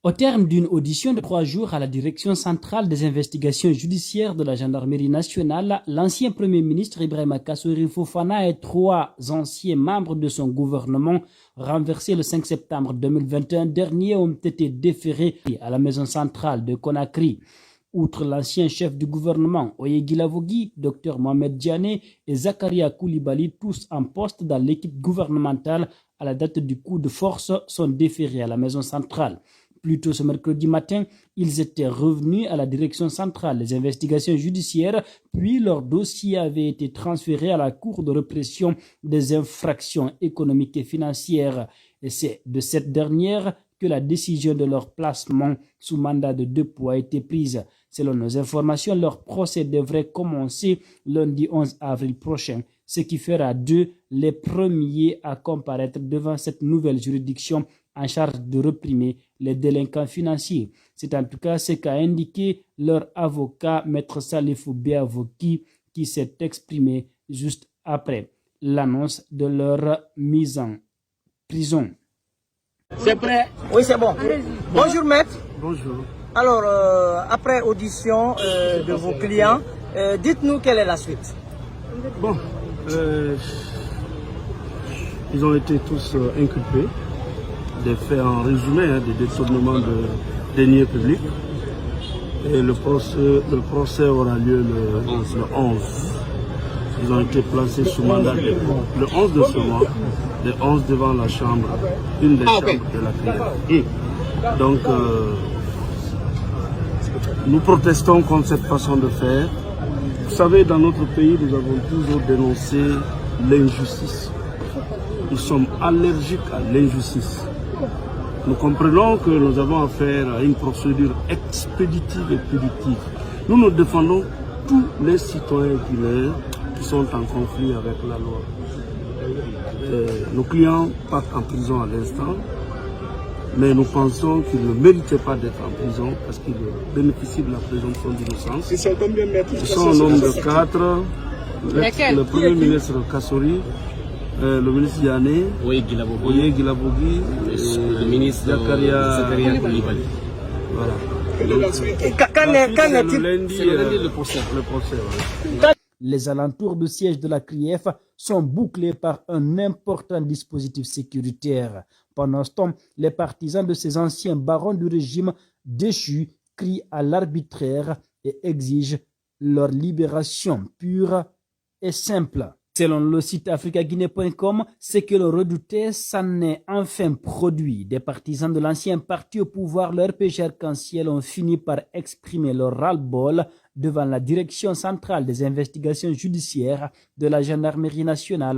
Au terme d'une audition de 3 jours à la Direction centrale des investigations judiciaires de la Gendarmerie nationale, l'ancien Premier ministre Ibrahima Kassory Fofana et 3 anciens membres de son gouvernement renversés le 5 septembre 2021 dernier ont été déférés à la maison centrale de Conakry. Outre l'ancien chef du gouvernement, Oye Guilavogui, Dr Mohamed Diané et Zakaria Koulibaly, tous en poste dans l'équipe gouvernementale à la date du coup de force, sont déférés à la maison centrale. Plus tôt ce mercredi matin, ils étaient revenus à la direction centrale des investigations judiciaires, puis leur dossier avait été transféré à la Cour de répression des infractions économiques et financières. Et c'est de cette dernière que la décision de leur placement sous mandat de dépôt a été prise. Selon nos informations, leur procès devrait commencer lundi 11 avril prochain, ce qui fera d'eux les premiers à comparaître devant cette nouvelle juridiction en charge de réprimer les délinquants financiers. C'est en tout cas ce qu'a indiqué leur avocat, Maître Salifou Biavoki, qui s'est exprimé juste après l'annonce de leur mise en prison. C'est prêt? Oui, c'est bon. Bonjour, maître. Bonjour. Alors, après audition de vos clients, dites-nous quelle est la suite. Bon, ils ont été tous inculpés des faits en résumé, des détournements de deniers publics. Et le procès aura lieu le 11. Ils ont été placés sous mandat de dépôt le 11 de ce mois, le 11 devant la chambre, une des chambres de la CREI. Donc, nous protestons contre cette façon de faire. Vous savez, dans notre pays, nous avons toujours dénoncé l'injustice. Nous sommes allergiques à l'injustice. Nous comprenons que nous avons affaire à une procédure expéditive et punitive. Nous défendons tous les citoyens guinéens qui sont en conflit avec la loi. Nos clients partent en prison à l'instant, mais nous pensons qu'ils ne méritaient pas d'être en prison parce qu'ils bénéficient de la présomption d'innocence. Ils sont combien, maître? Ils sont au nombre de 4. Le Premier ministre Kassory, le ministre Diané, Oye Guilavogui, le ministre Zakaria Koulibaly. Voilà. Qu'en est-il? Lundi, le procès. Ouais. Les alentours du siège de la CRIEF sont bouclés par un important dispositif sécuritaire. Pendant ce temps, les partisans de ces anciens barons du régime déchus crient à l'arbitraire et exigent leur libération pure et simple. Selon le site africaguinée.com, ce que l'on redoutait s'en est enfin produit. Des partisans de l'ancien parti au pouvoir, le RPG Arc-en-Ciel, ont fini par exprimer leur ras-le-bol devant la direction centrale des investigations judiciaires de la Gendarmerie nationale.